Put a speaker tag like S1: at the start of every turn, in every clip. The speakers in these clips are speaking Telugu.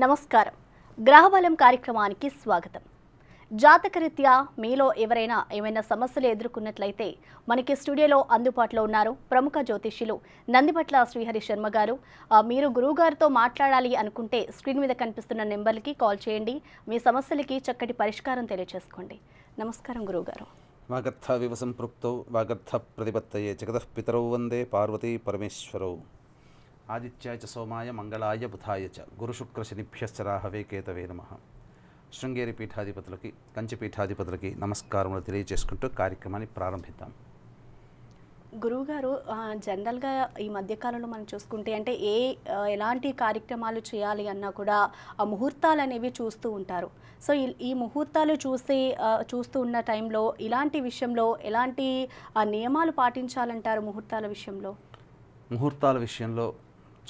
S1: నమస్కారం. గ్రహబలం కార్యక్రమానికి స్వాగతం. జాతకరీత్యా మీలో ఎవరైనా ఏమైనా సమస్యలు ఎదుర్కొన్నట్లయితే మనకి స్టూడియోలో అందుబాటులో ఉన్నారు ప్రముఖ జ్యోతిష్యులు నందిబట్ల శ్రీహరి శర్మ గారు. మీరు గురువు గారితో మాట్లాడాలి అనుకుంటే స్క్రీన్ మీద కనిపిస్తున్న నెంబర్కి కాల్ చేయండి. మీ సమస్యలకి చక్కటి పరిష్కారం తెలియజేసుకోండి. నమస్కారం గురువు గారు.
S2: వాగర్థ వివ సంపృక్తౌ వాగర్థ ప్రతిపత్తయే జగతః పితరౌ వందే పార్వతీ పరమేశ్వరౌ. ఆదిత్యాయ చ సోమాయ మంగళాయ బుధాయ చ గురుశుక్రశనిభ్యశ్చ రాహవే కేతవే నమః. శృంగేరి పీఠాధిపతులకి కంచి పీఠాధిపతులకి నమస్కారములు తెలియజేసుకుంటూ కార్యక్రమాన్ని ప్రారంభిద్దాం.
S1: గురువుగారు, జనరల్గా ఈ మధ్యకాలంలో మనం చూసుకుంటే అంటే ఎలాంటి కార్యక్రమాలు చేయాలి అన్నా కూడా ఆ ముహూర్తాలు అనేవి చూస్తూ ఉంటారు. సో ఈ ముహూర్తాలు చూస్తూ ఉన్న టైంలో ఇలాంటి విషయంలో ఎలాంటి నియమాలు పాటించాలంటారు?
S2: ముహూర్తాల విషయంలో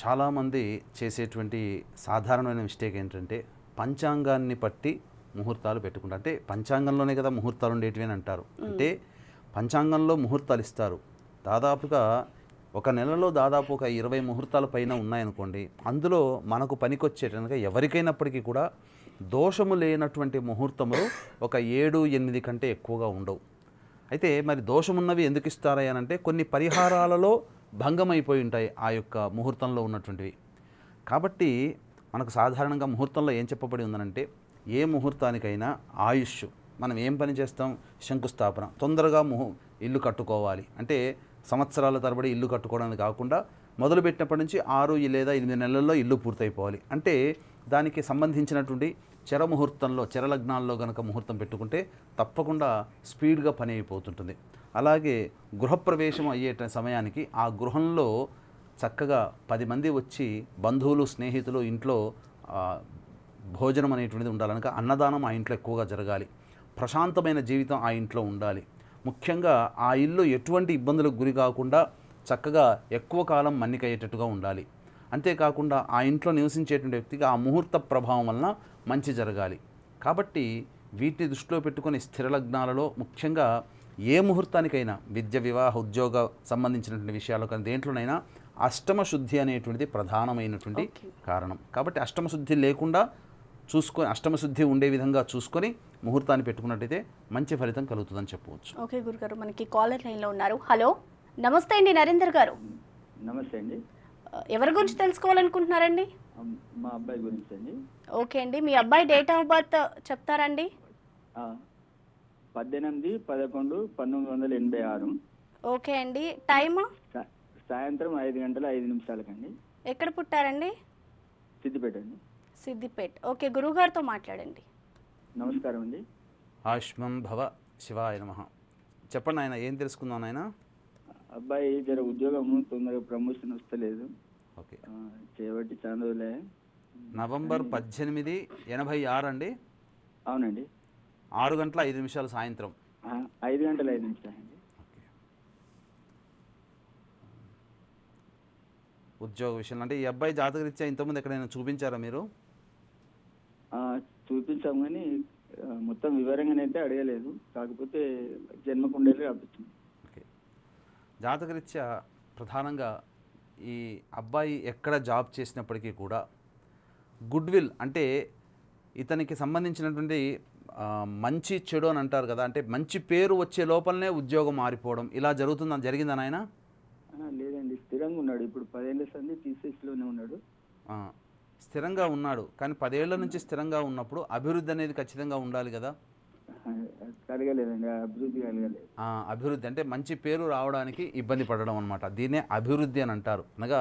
S2: చాలామంది చేసేటువంటి సాధారణమైన మిస్టేక్ ఏంటంటే పంచాంగాన్ని పట్టి ముహూర్తాలు పెట్టుకుంటారు. అంటే పంచాంగంలోనే కదా ముహూర్తాలు ఉండేటివి అని అంటారు. అంటే పంచాంగంలో ముహూర్తాలు ఇస్తారు. దాదాపుగా ఒక నెలలో దాదాపు ఒక 20 ముహూర్తాల పైన ఉన్నాయనుకోండి. అందులో మనకు పనికొచ్చేటందుకు ఎవరికైనప్పటికీ కూడా దోషము లేనటువంటి ముహూర్తములు ఒక 7-8 కంటే ఎక్కువగా ఉండవు. అయితే మరి దోషమున్నవి ఎందుకు ఇస్తారా అని అంటే కొన్ని పరిహారాలలో భంగమైపోయి ఉంటాయి ఆ యొక్క ముహూర్తంలో ఉన్నటువంటివి. కాబట్టి మనకు సాధారణంగా ముహూర్తంలో ఏం చెప్పబడి ఉందనంటే ఏ ముహూర్తానికైనా ఆయుష్, మనం ఏం పని చేస్తాం, శంకుస్థాపన, తొందరగా ఇల్లు కట్టుకోవాలి అంటే సంవత్సరాల తరబడి ఇల్లు కట్టుకోవడానికి కాకుండా మొదలుపెట్టినప్పటి నుంచి 6 లేదా 8 నెలల్లో ఇల్లు పూర్తయిపోవాలి. అంటే దానికి సంబంధించినటువంటి చెరముహూర్తంలో చెరలగ్నాల్లో కనుక ముహూర్తం పెట్టుకుంటే తప్పకుండా స్పీడ్గా పని అయిపోతుంటుంది. అలాగే గృహప్రవేశం అయ్యే సమయానికి ఆ గృహంలో చక్కగా 10 మంది వచ్చి బంధువులు స్నేహితులు ఇంట్లో భోజనం అనేటువంటిది ఉండాలనుక అన్నదానం ఆ ఇంట్లో ఎక్కువగా జరగాలి. ప్రశాంతమైన జీవితం ఆ ఇంట్లో ఉండాలి. ముఖ్యంగా ఆ ఇల్లు ఎటువంటి ఇబ్బందులకు గురి కాకుండా చక్కగా ఎక్కువ కాలం మన్నికయ్యేటట్టుగా ఉండాలి. అంతేకాకుండా ఆ ఇంట్లో నివసించేటువంటి వ్యక్తికి ఆ ముహూర్త ప్రభావం వలన మంచి జరగాలి. కాబట్టి వీటిని దృష్టిలో పెట్టుకొని స్థిర లగ్నాలలో ముఖ్యంగా ఏ ముహూర్తానికైనా విద్య, వివాహ, ఉద్యోగ సంబంధించినటువంటి విషయాలు కానీ దేంట్లోనైనా అష్టమ శుద్ధి అనేటువంటిది ప్రధానమైనటువంటి కారణం. కాబట్టి అష్టమ శుద్ధి లేకుండా చూసుకొని అష్టమ శుద్ధి ఉండే విధంగా చూసుకొని ముహూర్తాన్ని పెట్టుకున్నట్టయితే మంచి ఫలితం కలుగుతుందని చెప్పవచ్చు.
S1: ఓకే గురుగారు, మనకి కాలర్ లైన్లో ఉన్నారు. హలో, నమస్తే అండి నరేందర్ గారు.
S3: నమస్తే అండి.
S1: ఎవరి గురించి తెలుసుకోవాలనుకుంటున్నారండి?
S3: మా అబ్బాయి గురించి అండి.
S1: ఓకే అండి, మీ అబ్బాయి డేట్ ఆఫ్ బర్త్ చెప్తారండి?
S3: 18/11/1986.
S1: ఓకే అండి, టైమ్?
S3: సాయంత్రం 5:05
S1: ఎక్కడ పుట్టారండి?
S3: సిద్దిపేట అండి.
S1: సిద్దిపేట. ఓకే, గురువుగారితో మాట్లాడండి.
S3: నమస్కారం అండి.
S2: ఆయుష్మం భవ, శివాయ నమః. చెప్పండి ఆయన, ఏం తెలుసుకుందాం ఆయన?
S3: అబ్బాయి జర ఉద్యోగం తొందరగా ప్రమోషన్ వస్తలేదు.
S2: ఓకే,
S3: చేయబట్టి చాలా రోజులే.
S2: నవంబర్ 18, 86 అండి.
S3: అవునండి.
S2: 6:05 సాయంత్రం.
S3: 5:05 అండి.
S2: ఉద్యోగ విషయంలో అంటే ఈ అబ్బాయి జాతకరీత్యా ఇంతకుముందు ఎక్కడైనా చూపించారా మీరు?
S3: చూపించాం కానీ మొత్తం వివరంగానైతే అడగలేదు. కాకపోతే జన్మకుండేలు రాబోతుంది.
S2: ఓకే, జాతకరీత్యా ప్రధానంగా ఈ అబ్బాయి ఎక్కడ జాబ్ చేసినప్పటికీ కూడా గుడ్ విల్ అంటే ఇతనికి సంబంధించినటువంటి మంచి చెడు అని అంటారు కదా, అంటే మంచి పేరు వచ్చే లోపలనే ఉద్యోగం మారిపోవడం ఇలా జరిగిందా నాయన?
S3: లేదండి, స్థిరంగా ఉన్నాడు. ఇప్పుడు 10 ఏళ్ళ సంది టీసీఎస్లోనే ఉన్నాడు.
S2: స్థిరంగా ఉన్నాడు, కానీ 10 ఏళ్ల నుంచి స్థిరంగా ఉన్నప్పుడు అభివృద్ధి అనేది ఖచ్చితంగా ఉండాలి కదా.
S3: కలగలేదండి, అభివృద్ధి కలగలేదు.
S2: అభివృద్ధి అంటే మంచి పేరు రావడానికి ఇబ్బంది పడడం అనమాట. దీన్నే అభివృద్ధి అని అంటారు. అనగా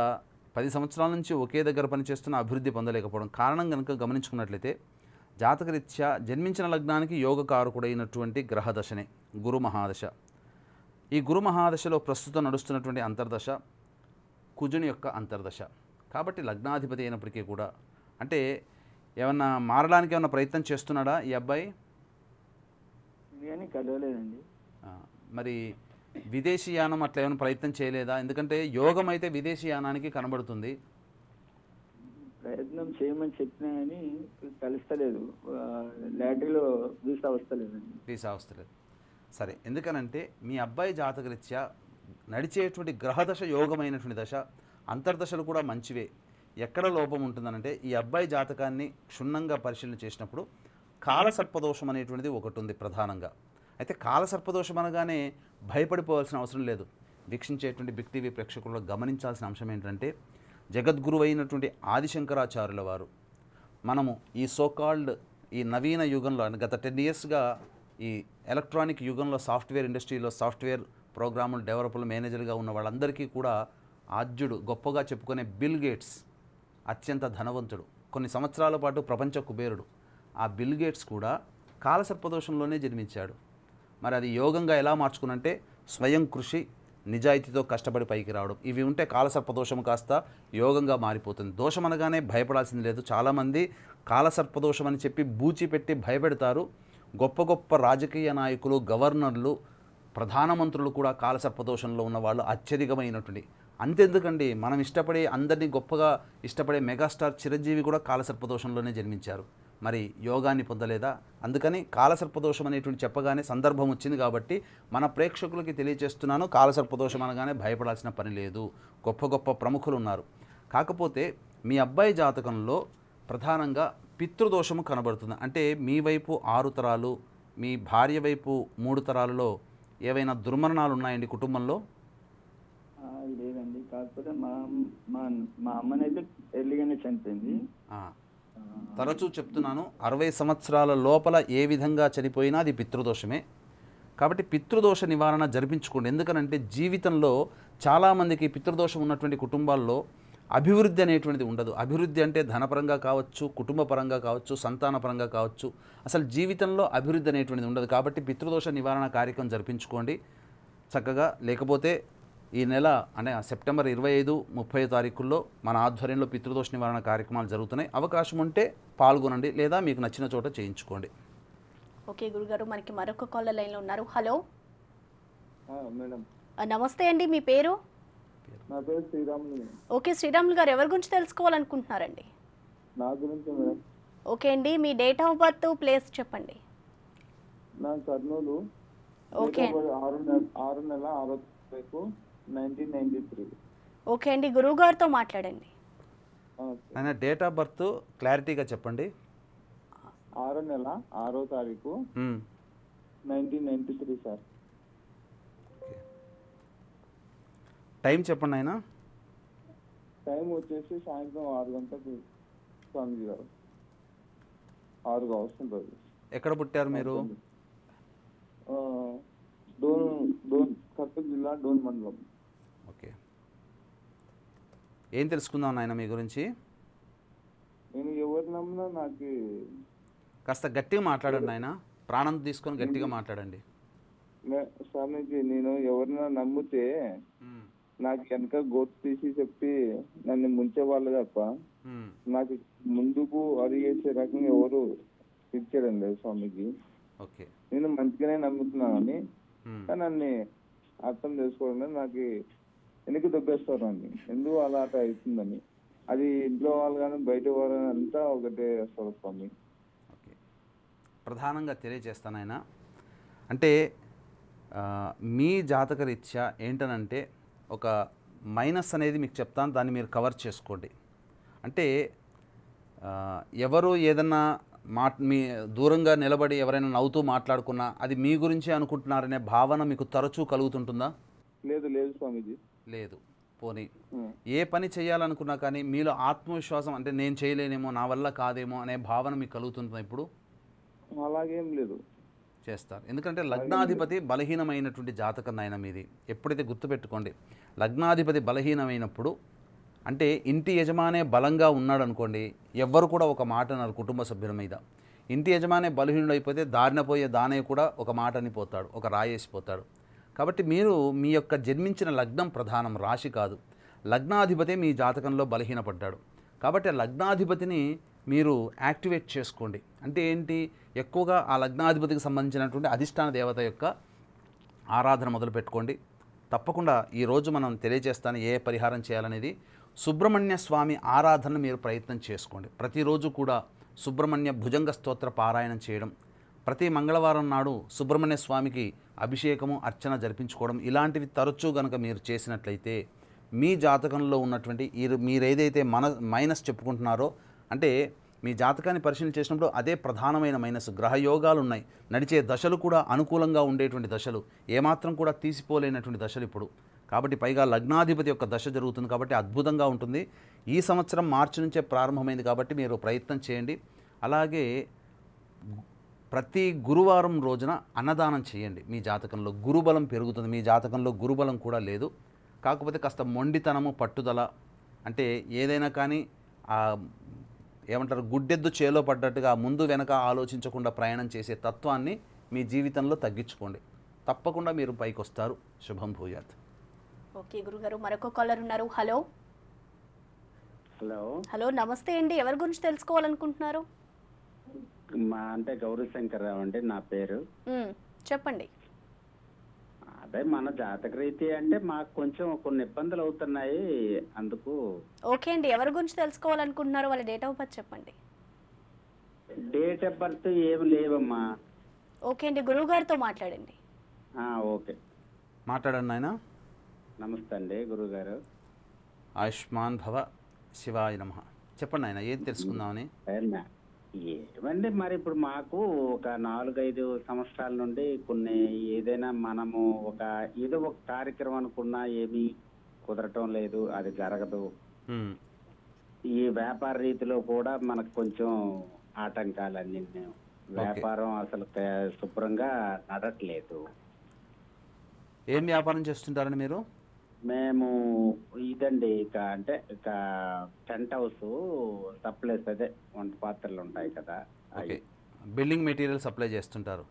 S2: 10 సంవత్సరాల నుంచి ఒకే దగ్గర పనిచేస్తున్న అభివృద్ధి పొందలేకపోవడం కారణం కనుక గమనించుకున్నట్లయితే జాతకరీత్యా జన్మించిన లగ్నానికి యోగకారకుడైనటువంటి గ్రహదశనే గురు మహాదశ. ఈ గురు మహాదశలో ప్రస్తుతం నడుస్తున్నటువంటి అంతర్దశ కుజుని యొక్క అంతర్దశ. కాబట్టి లగ్నాధిపతి అయినప్పటికీ కూడా అంటే ఏమన్నా మారడానికి ఏమన్నా ప్రయత్నం చేస్తున్నాడా ఈ అబ్బాయి?
S3: కానీ కలవలేదండి.
S2: మరి విదేశీయానం అట్లా ఏమైనా ప్రయత్నం చేయలేదా? ఎందుకంటే యోగం అయితే విదేశీయానానికి కనబడుతుంది.
S3: ప్రయత్నం చేయమని చెప్పినా కానీ కలుస్తలేదు. లాటరీలో వీసా వస్తలేదు.
S2: సరే, ఎందుకనంటే మీ అబ్బాయి జాతకరీత్యా నడిచేటువంటి గ్రహదశ యోగమైనటువంటి దశ, అంతర్దశలు కూడా మంచివే. ఎక్కడ లోపం ఉంటుందనంటే ఈ అబ్బాయి జాతకాన్ని క్షుణ్ణంగా పరిశీలన చేసినప్పుడు కాలసర్పదోషం అనేటువంటిది ఒకటి ఉంది ప్రధానంగా. అయితే కాలసర్పదోషం అనగానే భయపడిపోవాల్సిన అవసరం లేదు. వీక్షించేటువంటి బిగ్ టీవీ ప్రేక్షకుల్లో గమనించాల్సిన అంశం ఏంటంటే జగద్గురువు అయినటువంటి ఆదిశంకరాచార్యుల వారు మనము ఈ సోకాల్డ్ ఈ నవీన యుగంలో గత 10 ఇయర్స్గా ఈ ఎలక్ట్రానిక్ యుగంలో సాఫ్ట్వేర్ ఇండస్ట్రీలో సాఫ్ట్వేర్ ప్రోగ్రాములు డెవలపర్లు మేనేజర్గా ఉన్న వాళ్ళందరికీ కూడా ఆద్యుడు గొప్పగా చెప్పుకునే బిల్ గేట్స్ అత్యంత ధనవంతుడు, కొన్ని సంవత్సరాల పాటు ప్రపంచ కుబేరుడు. ఆ బిల్ గేట్స్ కూడా కాలసర్పదోషంలోనే జన్మించాడు. మరి అది యోగంగా ఎలా మార్చుకునంటే స్వయం కృషి, నిజాయితీతో కష్టపడి పైకి రావడం. ఇవి ఉంటే కాలసర్పదోషం కాస్త యోగంగా మారిపోతుంది. దోషం అనగానే భయపడాల్సింది లేదు. చాలామంది కాలసర్పదోషం అని చెప్పి బూచి పెట్టి భయపెడతారు. గొప్ప గొప్ప రాజకీయ నాయకులు, గవర్నర్లు, ప్రధానమంత్రులు కూడా కాలసర్పదోషంలో ఉన్నవాళ్ళు అత్యధికమైనటువంటి. అంతెందుకండి, మనం ఇష్టపడే అందరినీ గొప్పగా ఇష్టపడే మెగాస్టార్ చిరంజీవి కూడా కాలసర్పదోషంలోనే జన్మించారు. మరి యోగాన్ని పొందలేదా? అందుకని కాలసర్పదోషం అనేటువంటి చెప్పగానే సందర్భం వచ్చింది కాబట్టి మన ప్రేక్షకులకి తెలియజేస్తున్నాను, కాలసర్పదోషం అనగానే భయపడాల్సిన పని లేదు. గొప్ప గొప్ప ప్రముఖులు ఉన్నారు. కాకపోతే మీ అబ్బాయి జాతకంలో ప్రధానంగా పితృదోషము కనబడుతుంది. అంటే మీ వైపు 6 తరాలు, మీ భార్య వైపు 3 తరాలలో ఏవైనా దుర్మరణాలు ఉన్నాయండి కుటుంబంలో?
S3: లేదండి, కాకపోతే మా అమ్మనైతే ఎర్లీగానే చనిపోయింది.
S2: తరచూ చెప్తున్నాను, 60 సంవత్సరాల లోపల ఏ విధంగా చనిపోయినా అది పితృదోషమే. కాబట్టి పితృదోష నివారణ జరిపించుకోండి. ఎందుకనంటే జీవితంలో చాలామందికి పితృదోషం ఉన్నటువంటి కుటుంబాల్లో అభివృద్ధి అనేటువంటిది ఉండదు. అభివృద్ధి అంటే ధనపరంగా కావచ్చు, కుటుంబ పరంగా కావచ్చు, సంతానపరంగా కావచ్చు, అసలు జీవితంలో అభివృద్ధి అనేటువంటిది ఉండదు. కాబట్టి పితృదోష నివారణ కార్యక్రమం జరిపించుకోండి చక్కగా. లేకపోతే ఈ నెల అంటే సెప్టెంబర్ 25, 30 తారీఖుల్లో మన ఆధ్వర్యంలో పితృదోష నివారణ కార్యక్రమాలు జరుగుతున్నాయి. అవకాశం ఉంటే పాల్గొనండి, లేదా మీకు నచ్చిన చోట చేయించుకోండి.
S1: ఓకే గురుగారు, మనకి మరొక కాలర్ లైన్లో ఉన్నారు. హలో
S3: మేడం,
S1: నమస్తే అండి, మీ పేరు?
S3: నా పేరు శ్రీరాములు.
S1: ఓకే శ్రీరాములు గారు, ఎవరి గురించి తెలుసుకోవాలనుకుంటున్నారండి?
S3: నా గురించి మేడం.
S1: ఓకే అండి, మీ డేట్ ఆఫ్ బర్త్, ప్లేస్ చెప్పండి.
S3: నా కర్నూలు.
S1: ఓకే
S3: 6/6/1993.
S1: ఓకే అండి, గురువు గారితో మాట్లాడండి.
S2: ఆయన డేట్ ఆఫ్ బర్త్ క్లారిటీగా చెప్పండి.
S3: 6/6/1993 సార్.
S2: టైం చెప్పండి ఆయన.
S3: టైం వచ్చేసి సాయంత్రం 6 గంటలకు స్వామిజీ గారు. 6 వస్తుంటుంది.
S2: ఎక్కడ పుట్టారు మీరు?
S3: కర్నూలు జిల్లా డోన్ మండలం.
S2: ఓకే, ఏం తెలుసుకుందాం నాయన మీ గురించి?
S3: నేను ఎవరు నమ్మినా నాకు
S2: కాస్త గట్టిగా మాట్లాడండి ఆయన, ప్రాణం తీసుకొని గట్టిగా మాట్లాడండి.
S3: స్వామీజీ, నేను ఎవరినైనా నమ్మితే నాకు వెనక గోతు తీసి చెప్పి నన్ను ముంచేవాళ్ళు తప్ప నాకు ముందుకు అడిగేసే రకంగా ఎవరు ఇచ్చారండి లేదు స్వామీజీ.
S2: ఓకే,
S3: నేను మంచిగానే నమ్ముతున్నానని, కానీ నన్ను అర్థం చేసుకోవడం నాకు వెనక్కి దొబ్బేస్తారు అండి. ఎందుకు అలా అట్లా అవుతుందని. అది ఇంట్లో వాళ్ళు కానీ బయట వాళ్ళు అంతా ఒకటే వస్తారు స్వామి.
S2: ఓకే, ప్రధానంగా తెలియజేస్తాను ఆయన. అంటే మీ జాతక రీత్యా ఏంటనంటే ఒక మైనస్ అనేది మీకు చెప్తాను, దాన్ని మీరు కవర్ చేసుకోండి. అంటే ఎవరు ఏదన్నా మీ దూరంగా నిలబడి ఎవరైనా నవ్వుతూ మాట్లాడుకున్నా అది మీ గురించే అనుకుంటున్నారనే భావన మీకు తరచూ కలుగుతుంటుందా?
S3: లేదు లేదు స్వామీజీ.
S2: లేదు. పోనీ ఏ పని చేయాలనుకున్నా కానీ మీలో ఆత్మవిశ్వాసం, అంటే నేను చేయలేనేమో, నా వల్ల కాదేమో అనే భావన మీకు కలుగుతుంటుందా ఇప్పుడు?
S3: అలాగేం లేదు.
S2: చేస్తారు. ఎందుకంటే లగ్నాధిపతి బలహీనమైనటువంటి జాతకం ఆయన మీది. ఎప్పుడైతే గుర్తుపెట్టుకోండి, లగ్నాధిపతి బలహీనమైనప్పుడు అంటే ఇంటి యజమానే బలంగా ఉన్నాడు అనుకోండి, ఎవ్వరు కూడా ఒక మాట అన్నారు కుటుంబ సభ్యుల మీద. ఇంటి యజమానే బలహీనుడు అయిపోతే దారిన పోయే దానయ్య కూడా ఒక మాట అనిపోతాడు, ఒక రాయేసిపోతాడు. కాబట్టి మీరు మీ యొక్క జన్మించిన లగ్నం ప్రధానం, రాశి కాదు. లగ్నాధిపతి మీ జాతకంలో బలహీనపడ్డాడు. కాబట్టి ఆ లగ్నాధిపతిని మీరు యాక్టివేట్ చేసుకోండి. అంటే ఏంటి, ఎక్కువగా ఆ లగ్నాధిపతికి సంబంధించినటువంటి అధిష్టాన దేవత యొక్క ఆరాధన మొదలు పెట్టుకోండి. తప్పకుండా ఈరోజు మనం తెలియజేస్తాను ఏ పరిహారం చేయాలనేది. సుబ్రహ్మణ్య స్వామి ఆరాధన మీరు ప్రయత్నం చేసుకోండి. ప్రతిరోజు కూడా సుబ్రహ్మణ్య భుజంగ స్తోత్ర పారాయణం చేయడం, ప్రతి మంగళవారం నాడు సుబ్రహ్మణ్య స్వామికి అభిషేకము, అర్చన జరిపించుకోవడం, ఇలాంటివి తరచూ గనక మీరు చేసినట్లయితే మీ జాతకంలో ఉన్నటువంటి మీరు ఏదైతే మైనస్ చెప్పుకుంటున్నారో, అంటే మీ జాతకాన్ని పరిశీలన చేసినప్పుడు అదే ప్రధానమైన మైనస్. గ్రహయోగాలు ఉన్నాయి, నడిచే దశలు కూడా అనుకూలంగా ఉండేటువంటి దశలు, ఏమాత్రం కూడా తీసిపోలేనటువంటి దశలు ఇప్పుడు. కాబట్టి పైగా లగ్నాధిపతి యొక్క దశ జరుగుతుంది కాబట్టి అద్భుతంగా ఉంటుంది. ఈ సంవత్సరం మార్చి నుంచే ప్రారంభమైంది కాబట్టి మీరు ప్రయత్నం చేయండి. అలాగే ప్రతి గురువారం రోజున అన్నదానం చేయండి. మీ జాతకంలో గురుబలం పెరుగుతుంది. మీ జాతకంలో గురుబలం కూడా లేదు, కాకపోతే కాస్త మొండితనము, పట్టుదల, అంటే ఏదైనా కానీ ఏమంటారు గుడ్డెద్దు చేలో పడ్డట్టుగా ముందు వెనక ఆలోచించకుండా ప్రయాణం చేసే తత్వాన్ని మీ జీవితంలో తగ్గించుకోండి. తప్పకుండా మీరు పైకి వస్తారు. శుభం భూయాత్.
S1: ఓకే గురుగారు, మరొక కాలర్ ఉన్నారు. హలో
S4: హలో
S1: హలో నమస్తే అండి, ఎవరి గురించి తెలుసుకోవాలనుకుంటున్నారు?
S4: అంటే గౌరీ శంకర్ రావు అండి నా పేరు.
S1: చెప్పండి.
S4: అదే మన జాతక రీతి అంటే మాకు కొంచెం కొన్ని ఇబ్బందులు అవుతున్నాయి అందుకు.
S1: ఓకే అండి, ఎవరి గురించి తెలుసుకోవాలనుకుంటున్నారు? వాళ్ళ డేట్ ఆఫ్ బర్త్ చెప్పండి.
S4: డేట్ ఆఫ్ బర్త్ ఏమి లేవమ్మా.
S1: ఓకే అండి, గురువు గారితో మాట్లాడండి.
S4: ఓకే
S2: మాట్లాడండి ఆయన.
S4: నమస్తే అండి గురువుగారు.
S2: ఆయుష్మాన్ భవ, శివాయ నమః. చెప్పండి ఆయన, ఏం తెలుసుకుందామని.
S4: ఏమండి మరి ఇప్పుడు మాకు ఒక 4-5 సంవత్సరాల నుండి కొన్ని ఏదైనా మనము ఏదో ఒక కార్యక్రమం అనుకున్నా ఏమీ కుదరటం లేదు, అది జరగదు. ఈ వ్యాపార రీతిలో కూడా మనకు కొంచెం ఆటంకాలన్నీ, వ్యాపారం అసలు శుభ్రంగా నడట్లేదు.
S2: ఏం వ్యాపారం చేస్తుంటారండి మీరు?
S4: మేము ఇదండి అంటే టెంట్ హౌస్ సప్లైస్, అదే వంట పాత్రలు ఉంటాయి కదా.
S2: ఓకే, బిల్డింగ్ మెటీరియల్ సప్లై చేస్తుంటారు.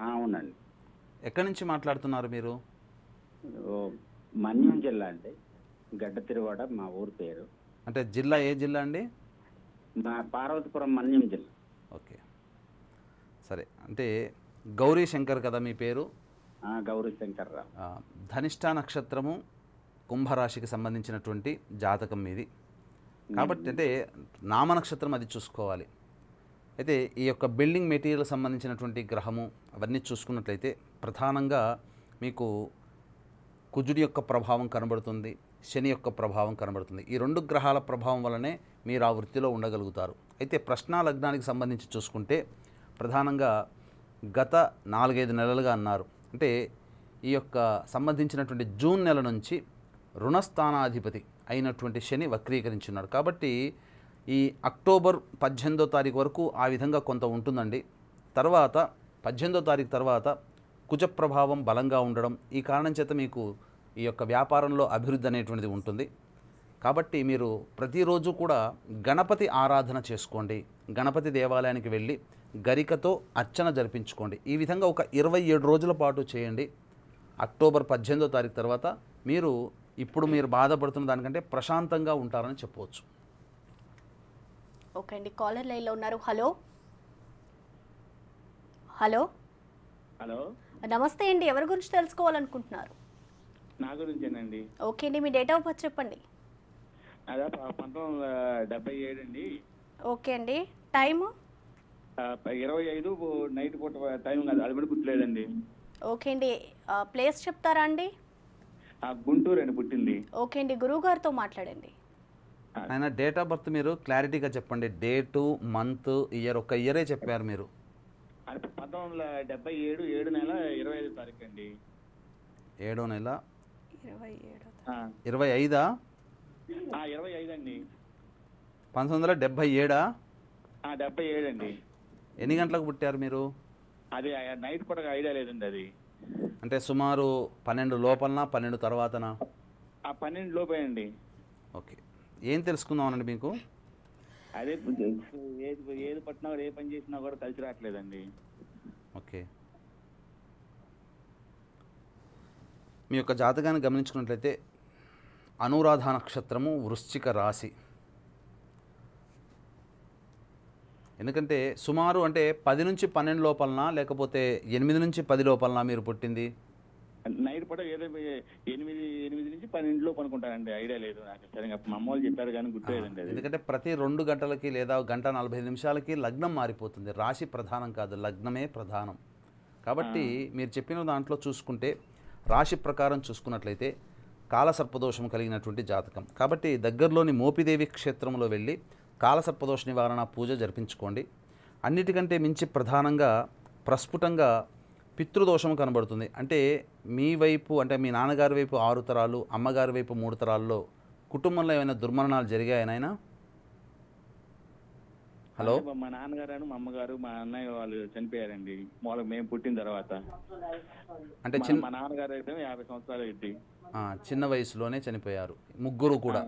S4: అవునండి.
S2: ఎక్కడి నుంచి మాట్లాడుతున్నారు మీరు?
S4: మన్యం జిల్లా అండి, గడ్డ తిరువాడ మా ఊరు పేరు.
S2: అంటే జిల్లా ఏ జిల్లా అండి?
S4: మా పార్వతీపురం మన్యం జిల్లా.
S2: ఓకే సరే, అంటే గౌరీ శంకర్ కదా మీ పేరు?
S4: గౌరీ శంకర్ రావు.
S2: ధనిష్ట నక్షత్రము, కుంభరాశికి సంబంధించినటువంటి జాతకం మీది కాబట్టి అంటే నామ నక్షత్రం అది చూసుకోవాలి. అయితే ఈ యొక్క బిల్డింగ్ మెటీరియల్ సంబంధించినటువంటి గ్రహము అవన్నీ చూసుకున్నట్లయితే ప్రధానంగా మీకు కుజుడి యొక్క ప్రభావం కనబడుతుంది, శని యొక్క ప్రభావం కనబడుతుంది. ఈ 2 గ్రహాల ప్రభావం వల్లనే మీరు ఆ వృత్తిలో ఉండగలుగుతారు. అయితే ప్రశ్న లగ్నానికి సంబంధించి చూసుకుంటే ప్రధానంగా గత 4-5 నెలలుగా అన్నారు, అంటే ఈ యొక్క సంబంధించినటువంటి జూన్ నెల నుంచి రుణస్థానాధిపతి అయినటువంటి శని వక్రీకరించున్నాడు. కాబట్టి ఈ అక్టోబర్ 18వ తారీఖు వరకు ఆ విధంగా కొంత ఉంటుందండి. తర్వాత 18వ తారీఖు తర్వాత కుజ ప్రభావం బలంగా ఉండడం, ఈ కారణం చేత మీకు ఈ యొక్క వ్యాపారంలో అభివృద్ధి అనేటువంటిది ఉంటుంది. కాబట్టి మీరు ప్రతిరోజు కూడా గణపతి ఆరాధన చేసుకోండి. గణపతి దేవాలయానికి వెళ్ళి గరికతో అర్చన జరిపించుకోండి. ఈ విధంగా ఒక 27 రోజుల పాటు చేయండి. అక్టోబర్ 18వ తారీఖు తర్వాత మీరు మీరు బాధపడుతున్న దానికంటే ప్రశాంతంగా ఉంటారని చెప్పవచ్చు.
S1: ఓకే అండి, కాలర్ లైన్లో ఉన్నారు. హలో హలో
S5: హలో
S1: నమస్తే అండి, ఎవరి గురించి తెలుసుకోవాలనుకుంటున్నారు?
S5: నా గురించేనండి.
S1: ఓకే అండి, మీ డేట్ ఆఫ్ బర్త్ చెప్పండి.
S5: అదే 1977 అండి.
S1: ఓకే అండి, టైము?
S5: 25 నైట్ పూట టైం కాదు, అది కూడా గుర్తులేదండి.
S1: ఓకే అండి, ప్లేస్ చెప్తారా అండి?
S5: గుంటూరు అండి పుట్టింది.
S1: ఓకే అండి, గురువు గారితో మాట్లాడండి.
S2: ఆయన డేట్ ఆఫ్ బర్త్ మీరు క్లారిటీగా చెప్పండి. డేటు, మంత్, ఇయర్, ఒక ఇయరే చెప్పారు మీరు.
S5: 1977 7 నెల 25వ తారీఖు అండి.
S2: 7వ నెల
S5: 25
S2: 25
S5: అండి.
S2: 1977?
S5: 77 అండి.
S2: ఎన్ని గంటలకు పుట్టారు మీరు?
S5: అది నైట్ పూట ఐడియా లేదండి. అది
S2: అంటే సుమారు 12 లోపలనా 12 తర్వాతనా?
S5: 12 లోపే అండి.
S2: ఓకే, ఏం తెలుసుకుందామనండి మీకు?
S5: అదే ఏది పట్టినా కూడా ఏ పని చేసినా కూడా కలిసి రావట్లేదండి.
S2: ఓకే, మీ యొక్క జాతకాన్ని గమనించుకున్నట్లయితే అనురాధ నక్షత్రము, వృశ్చిక రాశి. ఎందుకంటే సుమారు అంటే 10 నుంచి 12 లోపలనా లేకపోతే 8 నుంచి 10 లోపలనా మీరు పుట్టింది?
S5: నైట్ పూట ఏదో 8 నుంచి 12 లోపు అనుకుంటానండి, ఐడియా లేదు నాకు సరిగా. మా అమ్మ వాళ్ళు చెప్పారు కానీ గుర్తులేదండి. అది
S2: ఎందుకంటే ప్రతి 2 గంటలకి లేదా 1:45 నిమిషాలకి లగ్నం మారిపోతుంది. రాశి ప్రధానం కాదు, లగ్నమే ప్రధానం. కాబట్టి మీరు చెప్పిన దాంట్లో చూసుకుంటే రాశి ప్రకారం చూసుకున్నట్లయితే కాలసర్పదోషం కలిగినటువంటి జాతకం. కాబట్టి దగ్గరలోని మోపిదేవి క్షేత్రంలో వెళ్ళి కాలసర్పదోష నివారణ పూజ జరిపించుకోండి. అన్నిటికంటే మించి ప్రధానంగా ప్రస్ఫుటంగా పితృదోషం కనబడుతుంది. అంటే మీ వైపు, అంటే మీ నాన్నగారి వైపు 6 తరాలు, అమ్మగారి వైపు 3 తరాల్లో కుటుంబంలో ఏమైనా దుర్మరణాలు జరిగాయనైనా? హలో,
S5: అంటే మా నాన్నగారు మా అమ్మగారు మా అన్నయ్య వాళ్ళు చనిపోయారండి మామూలుగా మేము పుట్టిన తర్వాత.
S2: అంటే
S5: మా నాన్నగారు అయితే 50 సంవత్సరాలు అయింది.
S2: చిన్న వయసులోనే చనిపోయారు ముగ్గురు కూడా.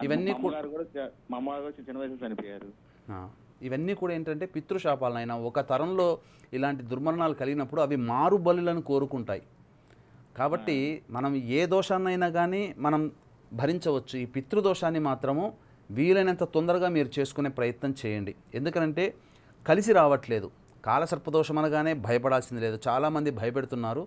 S2: ఇవన్నీ
S5: మా అమ్మగారు కూడా చిన్న వయసులో చనిపోయారు.
S2: ఇవన్నీ కూడా ఏంటంటే పితృశాపాలనైనా ఒక తరంలో ఇలాంటి దుర్మరణాలు కలిగినప్పుడు అవి మారు బలులను కోరుకుంటాయి. కాబట్టి మనం ఏ దోషాన్నైనా కానీ మనం భరించవచ్చు. ఈ పితృదోషాన్ని మాత్రము వీలైనంత తొందరగా మీరు చేసుకునే ప్రయత్నం చేయండి. ఎందుకంటే కలిసి రావట్లేదు. కాలసర్పదోషం అనగానే భయపడాల్సింది లేదు. చాలామంది భయపెడుతున్నారు.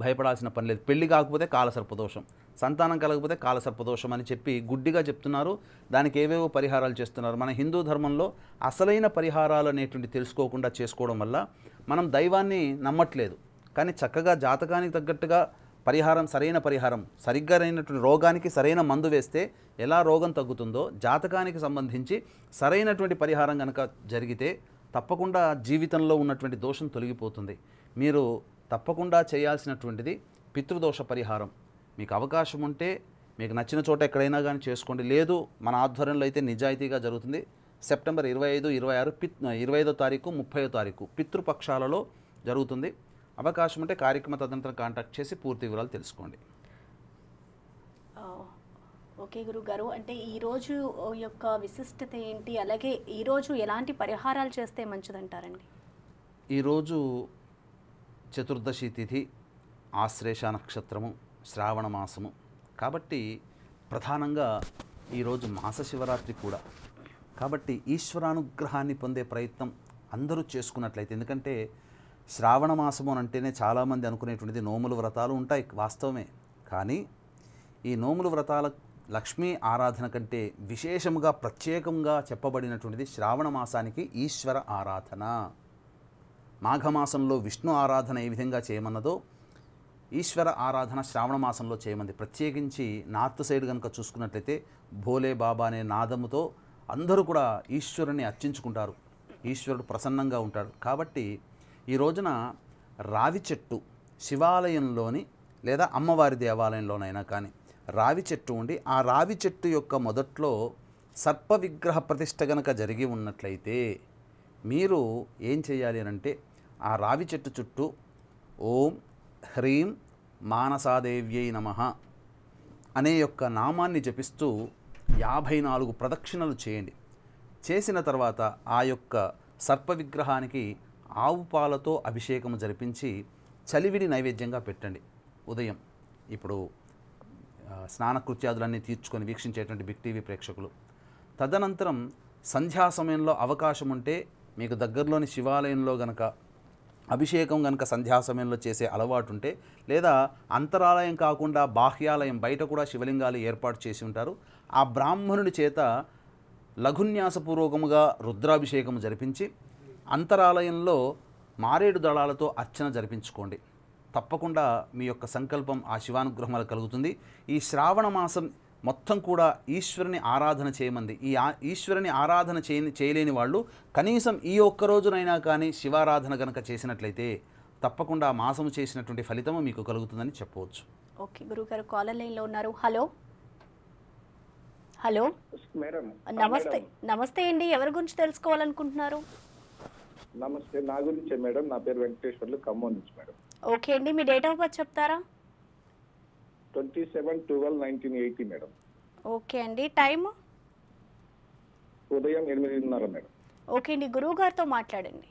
S2: భయపడాల్సిన పని లేదు. పెళ్లి కాకపోతే కాలసర్పదోషం, సంతానం కలగకపోతే కాలసర్పదోషం అని చెప్పి గుడ్డిగా చెప్తున్నారు. దానికి ఏవేవో పరిహారాలు చేస్తున్నారు. మన హిందూ ధర్మంలో అసలైన పరిహారాలు అనేటువంటి తెలుసుకోకుండా చేసుకోవడం వల్ల మనం దైవాన్ని నమ్మట్లేదు. కానీ చక్కగా జాతకానికి తగ్గట్టుగా పరిహారం, సరైన పరిహారం, సరిగ్గా అయినటువంటి రోగానికి సరైన మందు వేస్తే ఎలా రోగం తగ్గుతుందో జాతకానికి సంబంధించి సరైనటువంటి పరిహారం కనుక జరిగితే తప్పకుండా జీవితంలో ఉన్నటువంటి దోషం తొలగిపోతుంది. మీరు తప్పకుండా చేయాల్సినటువంటిది పితృదోష పరిహారం. మీకు అవకాశం ఉంటే మీకు నచ్చిన చోట ఎక్కడైనా కానీ చేసుకోండి. లేదు మన ఆధ్వర్యంలో అయితే నిజాయితీగా జరుగుతుంది. సెప్టెంబర్ 25, 26, 25వ తారీఖు, 30వ తారీఖు పితృపక్షాలలో జరుగుతుంది. అవకాశం ఉంటే కార్యక్రమ తదనంతరం కాంటాక్ట్ చేసి పూర్తి వివరాలు తెలుసుకోండి.
S1: ఓకే గురుగారు, అంటే ఈరోజు యొక్క విశిష్టత ఏంటి, అలాగే ఈరోజు ఎలాంటి పరిహారాలు చేస్తే మంచిదంటారండి?
S2: ఈరోజు చతుర్దశి తిథి, ఆశ్లేష నక్షత్రము, శ్రావణ మాసము. కాబట్టి ప్రధానంగా ఈరోజు మాస శివరాత్రి కూడా. కాబట్టి ఈశ్వరానుగ్రహాన్ని పొందే ప్రయత్నం అందరూ చేసుకున్నట్లయితే, ఎందుకంటే శ్రావణ మాసము అని అంటేనే చాలామంది అనుకునేటువంటిది నోములు వ్రతాలు ఉంటాయి, వాస్తవమే. కానీ ఈ నోములు వ్రతాల లక్ష్మీ ఆరాధన కంటే విశేషముగా ప్రత్యేకంగా చెప్పబడినటువంటిది శ్రావణ మాసానికి ఈశ్వర ఆరాధన. మాఘమాసంలో విష్ణు ఆరాధన ఏ విధంగా చేయమన్నదో ఈశ్వర ఆరాధన శ్రావణ మాసంలో చేయమంది. ప్రత్యేకించి నార్త్ సైడ్ కనుక చూసుకున్నట్లయితే భోలే బాబా అనే నాదముతో అందరూ కూడా ఈశ్వరుని అర్చించుకుంటారు. ఈశ్వరుడు ప్రసన్నంగా ఉంటాడు. కాబట్టి ఈ రోజున రావి చెట్టు శివాలయంలోని లేదా అమ్మవారి దేవాలయంలోనైనా కానీ రావి చెట్టు ఉండి ఆ రావి చెట్టు యొక్క మొదట్లో సర్ప విగ్రహ ప్రతిష్ఠ గనక జరిగి ఉన్నట్లయితే మీరు ఏం చేయాలి అనంటే ఆ రావి చెట్టు చుట్టూ ఓం హ్రీం మానసాదేవ్యై నమః అనే యొక్క నామాన్ని జపిస్తూ 54 ప్రదక్షిణలు చేయండి. చేసిన తర్వాత ఆ యొక్క సర్ప విగ్రహానికి ఆవు పాలతో అభిషేకం జరిపించి చలివిడి నైవేద్యంగా పెట్టండి. ఉదయం ఇప్పుడు స్నానకృత్యాదులన్నీ తీర్చుకొని వీక్షించేటువంటి బిగ్ టీవీ ప్రేక్షకులు, తదనంతరం సంధ్యా సమయంలో అవకాశం ఉంటే మీకు దగ్గరలోని శివాలయంలో గనక అభిషేకం గనక సంధ్యా సమయంలో చేసే అలవాటు ఉంటే, లేదా అంతరాలయం కాకుండా బాహ్యాలయం బయట కూడా శివలింగాలు ఏర్పాటు చేసి ఉంటారు, ఆ బ్రాహ్మణుడి చేత లఘున్యాసపూర్వకముగా రుద్రాభిషేకం జరిపించి అంతరాలయంలో మారేడు దళాలతో అర్చన జరిపించుకోండి. తప్పకుండా మీ యొక్క సంకల్పం ఆ శివానుగ్రహం వల్ల కలుగుతుంది. ఈ శ్రావణ మాసం మొత్తం కూడా ఈశ్వరుని ఆరాధన చేయమంది. ఈ ఈశ్వరుని ఆరాధన చేయలేని వాళ్ళు కనీసం ఈ ఒక్క రోజునైనా కానీ శివారాధన కనుక చేసినట్లయితే తప్పకుండా మాసము చేసినటువంటి ఫలితము మీకు కలుగుతుందని చెప్పవచ్చు.
S1: ఓకే గురుగారు, కాలర్ లైన్లో ఉన్నారు. Hello hello
S3: madam.
S1: నమస్తే. నమస్తే అండి, ఎవరి గురించి తెలుసుకోవాలనుకుంటున్నారు?
S3: నమస్తే, నా గురించే మేడం. నా పేరు వెంకటేశ్వర్లు, ఖమ్మం నుంచి మేడం.
S1: ఓకే అండి, మీ డేట్ ఆఫ్ బర్త్ చెప్తారా?
S3: 27/12/1980 మేడం.
S1: ఓకే అండి, టైం?
S3: ఉదయం 8:30 మేడం.
S1: ఓకే అండి, గురువు గారితో మాట్లాడండి.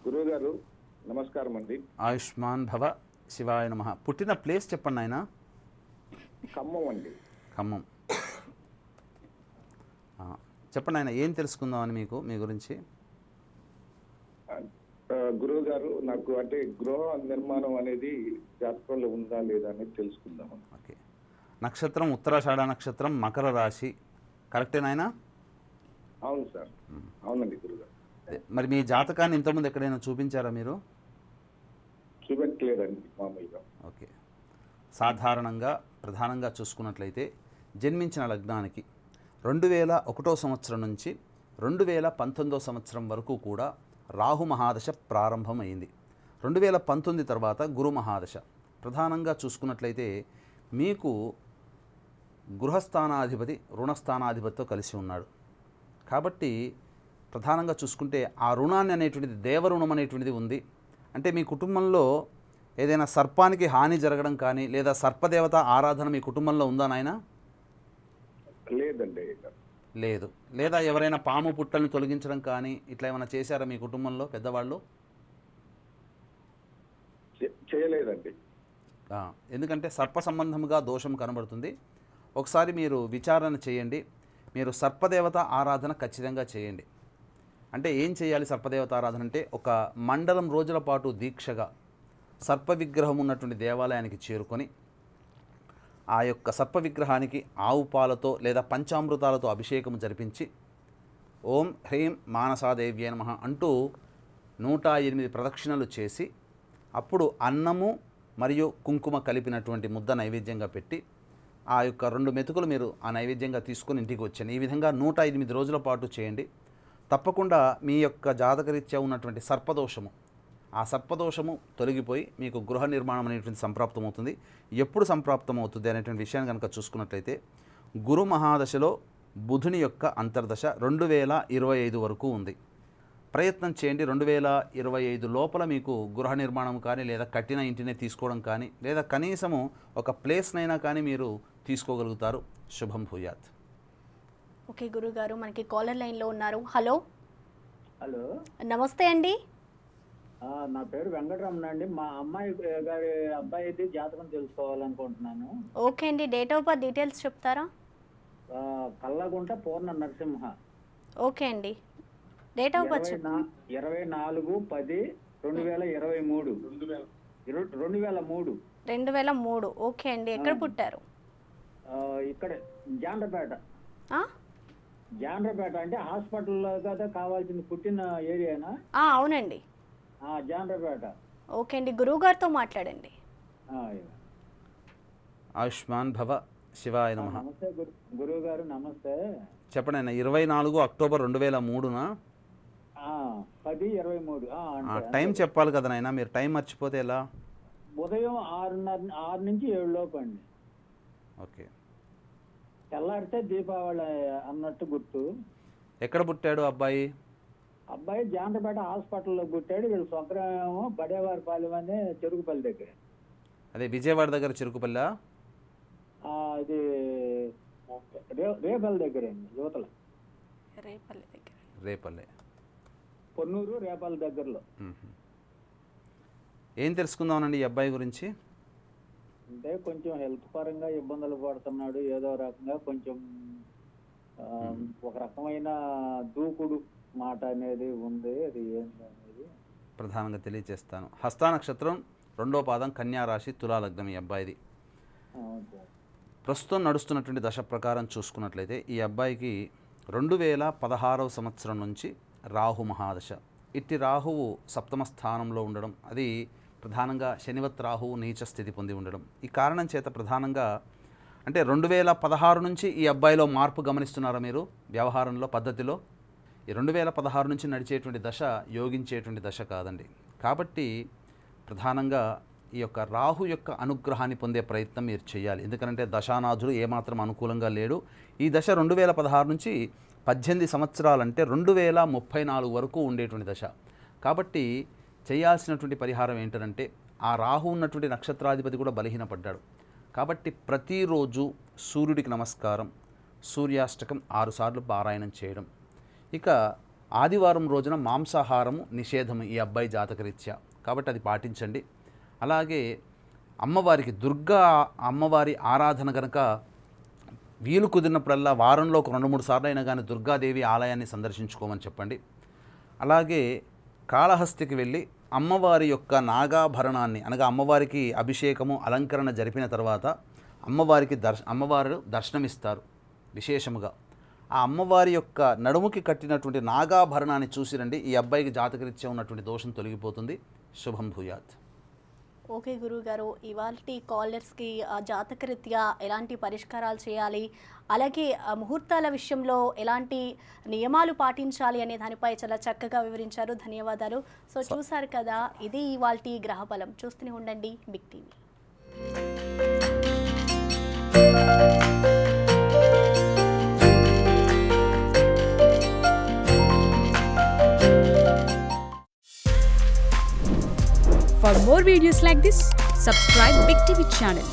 S3: గురువు గారు నమస్కారం అండి.
S2: ఆయుష్మాన్ భవ, శివాయ నమః. పుట్టిన ప్లేస్ చెప్పండి ఆయన.
S3: ఖమ్మం అండి.
S2: ఖమ్మం. చెప్పండి ఆయన, ఏం తెలుసుకుందామని మీకు మీ గురించి?
S3: గురువు గారు, నాకు అంటే గృహ నిర్మాణం అనేది జాతకంలో ఉందా లేదా అనేది తెలుసుకుందాం.
S2: ఓకే. నక్షత్రం ఉత్తరాషాఢ నక్షత్రం, మకర రాశి, కరెక్టేనాయన?
S3: అవును సార్, అవునండి గురుగారు.
S2: మరి మీ జాతకాన్ని ఇంతకుముందు ఎక్కడైనా చూపించారా మీరు?
S3: పెట్టలేదండి మామూలుగా.
S2: ఓకే. సాధారణంగా ప్రధానంగా చూసుకున్నట్లయితే జన్మించిన లగ్నానికి 2001 సంవత్సరం నుంచి 2019 సంవత్సరం వరకు కూడా రాహు మహాదశ ప్రారంభమైంది. 2019 తర్వాత గురు మహాదశ. ప్రధానంగా చూసుకున్నట్లయితే మీకు గృహస్థానాధిపతి రుణస్థానాధిపతితో కలిసి ఉన్నాడు. కాబట్టి ప్రధానంగా చూసుకుంటే ఆ రుణాన్ని అనేటువంటిది దేవరుణం అనేటువంటిది ఉంది. అంటే మీ కుటుంబంలో ఏదైనా సర్పానికి హాని జరగడం కానీ లేదా సర్పదేవత ఆరాధన మీ కుటుంబంలో ఉందా నాయన?
S3: లేదండి.
S2: లేదు. లేదా ఎవరైనా పాము పుట్టల్ని తొలగించడం కానీ ఇట్లా ఏమైనా చేశారా మీ కుటుంబంలో పెద్దవాళ్ళు?
S3: చేయలేదండి.
S2: ఎందుకంటే సర్ప సంబంధముగా దోషం కనబడుతుంది. ఒకసారి మీరు విచారణ చేయండి. మీరు సర్పదేవత ఆరాధన ఖచ్చితంగా చేయండి. అంటే ఏం చేయాలి సర్పదేవత ఆరాధన అంటే, ఒక మండలం రోజుల పాటు దీక్షగా సర్ప విగ్రహం ఉన్నటువంటి దేవాలయానికి చేరుకొని ఆ యొక్క సర్ప విగ్రహానికి ఆవు పాలతో లేదా పంచామృతాలతో అభిషేకం జరిపించి ఓం హ్రీం మానసాదేవ్యే నమః అంటూ 108 ప్రదక్షిణలు చేసి అప్పుడు అన్నము మరియు కుంకుమ కలిపినటువంటి ముద్ద నైవేద్యంగా పెట్టి ఆ యొక్క 2 మెతుకులు మీరు ఆ నైవేద్యంగా తీసుకొని ఇంటికి వచ్చాను. ఈ విధంగా 108 రోజుల పాటు చేయండి. తప్పకుండా మీ యొక్క జాతకరీత్యా ఉన్నటువంటి సర్పదోషము, ఆ సర్పదోషము తొలగిపోయి మీకు గృహ నిర్మాణం అనేటువంటి సంప్రాప్తమవుతుంది. ఎప్పుడు సంప్రాప్తమవుతుంది అనేటువంటి విషయాన్ని కనుక చూసుకున్నట్లయితే గురు మహాదశలో బుధుని యొక్క అంతర్దశ 2025 వరకు ఉంది. ప్రయత్నం చేయండి. 2025 లోపల మీకు గృహ నిర్మాణం కానీ లేదా కట్టిన ఇంటినే తీసుకోవడం కానీ లేదా కనీసము ఒక ప్లేస్నైనా కానీ మీరు తీసుకోగలుగుతారు. శుభం భూయాత్.
S1: ఓకే గురుగారు, మనకి కాలర్ లైన్లో ఉన్నారు. హలో.
S6: హలో,
S1: నమస్తే అండి.
S6: నా పేరు వెంకటరమణ అండి. మా అమ్మాయి గారి అబ్బాయిది జాతకం తెలుసుకోవాలనుకుంటున్నాను.
S1: ఓకే అండి, డేట్ ఆఫ్ బర్త్ డీటెయిల్స్ చెప్తారా?
S6: కల్లగుంట పూర్ణ నరసింహ.
S1: ఓకే అండి, డేట్ ఆఫ్ బర్త్
S6: 24/10/2023.
S1: 2003. ఓకే అండి, ఎక్కడ పుట్టారు?
S6: ఇక్కడే జాండ్రపేట. జాండ్రపేట అంటే హాస్పిటల్ కదా కావాల్సింది, పుట్టిన ఏరియానా?
S1: అవునండి,
S6: జాండ్రపేట.
S1: ఓకే అండి, గురువు గారితో మాట్లాడండి.
S2: ఆయుష్మాన్ భవ. శివాయ నమః.
S6: నమస్తే గురువు గారు. నమస్తే.
S2: చెప్పండి ఆయన. 24 అక్టోబర్ 2003
S6: 10/23.
S2: టైం చెప్పాలి కదా నాయన, మీరు టైం మర్చిపోతే ఎలా?
S6: ఉదయం 6 నుంచి 7 లోపు అండి.
S2: ఓకే.
S6: తెల్లారితే దీపావళి అన్నట్టు గుర్తు.
S2: ఎక్కడ పుట్టాడు అబ్బాయి?
S6: అబ్బాయి జాండ్రపేట హాస్పిటల్లో పుట్టాడు. వీళ్ళు స్వగ్రామేమో బడేవారిపాలెం అనే చెరుకుపల్లి దగ్గర.
S2: అదే విజయవాడ దగ్గర చెరుకుపల్లి.
S6: ఇది రేపల్లి దగ్గర అండి, యువతల.
S2: రేపల్లె.
S6: పొన్నూరు రేపల్లి దగ్గరలో.
S2: ఏం తెలుసుకుందామనండి ఈ అబ్బాయి గురించి?
S6: అంటే కొంచెం హెల్త్ పరంగా ఇబ్బందులు పడుతున్నాడు. ఏదో రకంగా కొంచెం ఒక రకమైన దూకుడు మాట అనేది ఉంది. అది ఏంటనేది
S2: ప్రధానంగా తెలియజేస్తాను. హస్తా నక్షత్రం 2వ పాదం, కన్యా రాశి, తులా లగ్నం ఈ అబ్బాయిది. ప్రస్తుతం నడుస్తున్నటువంటి దశ ప్రకారం చూసుకున్నట్లయితే ఈ అబ్బాయికి 2016 సంవత్సరం నుంచి రాహు మహాదశ. ఇట్టి రాహువు సప్తమ స్థానంలో ఉండడం, అది ప్రధానంగా శనివత్ రాహువు నీచ స్థితి పొంది ఉండడం. ఈ కారణం చేత ప్రధానంగా అంటే 2016 నుంచి ఈ అబ్బాయిలో మార్పు గమనిస్తున్నారా మీరు వ్యవహారంలో, పద్ధతిలో? ఈ 2016 నుంచి నడిచేటువంటి దశ యోగించేటువంటి దశ కాదండి. కాబట్టి ప్రధానంగా ఈ యొక్క రాహు యొక్క అనుగ్రహాన్ని పొందే ప్రయత్నం మీరు చేయాలి. ఎందుకంటే దశానాథుడు ఏమాత్రం అనుకూలంగా లేడు. ఈ దశ 2016 నుంచి 18 సంవత్సరాలంటే 2034 వరకు ఉండేటువంటి దశ. కాబట్టి చేయాల్సినటువంటి పరిహారం ఏంటంటే, ఆ రాహు ఉన్నటువంటి నక్షత్రాధిపతి కూడా బలహీనపడ్డాడు. కాబట్టి ప్రతిరోజు సూర్యుడికి నమస్కారం, సూర్యాష్టకం 6 సార్లు పారాయణం చేయడం. ఇక ఆదివారం రోజున మాంసాహారము నిషేధము ఈ అబ్బాయి జాతకరీత్యా, కాబట్టి అది పాటించండి. అలాగే అమ్మవారికి దుర్గా అమ్మవారి ఆరాధన కనుక వీలు కుదిరినప్పుడల్లా వారంలో ఒక 2-3 సార్లు అయినా కానీ దుర్గాదేవి ఆలయాన్ని సందర్శించుకోమని చెప్పండి. అలాగే కాళహస్తికి వెళ్ళి అమ్మవారి యొక్క నాగాభరణాన్ని, అనగా అమ్మవారికి అభిషేకము అలంకరణ జరిపిన తర్వాత అమ్మవారు దర్శనమిస్తారు. విశేషముగా ఆ అమ్మవారి యొక్క నడుముకి కట్టినటువంటి నాగాభరణాన్ని చూసి రండి. ఈ అబ్బాయికి జాతకరీత్యా ఉన్నటువంటి దోషం తొలగిపోతుంది. శుభం భూయాత్.
S1: ఓకే గురువుగారు, ఇవాళ కాలర్స్కి జాతకరీత్యా ఎలాంటి పరిష్కారాలు చేయాలి, అలాగే ముహూర్తాల విషయంలో ఎలాంటి నియమాలు పాటించాలి అనే దానిపై చాలా చక్కగా వివరించారు. ధన్యవాదాలు. సో చూసారు కదా, ఇది ఇవాల్టి గ్రహబలం. చూస్తూనే ఉండండి big TV.
S7: For more videos like this, subscribe Big TV channel.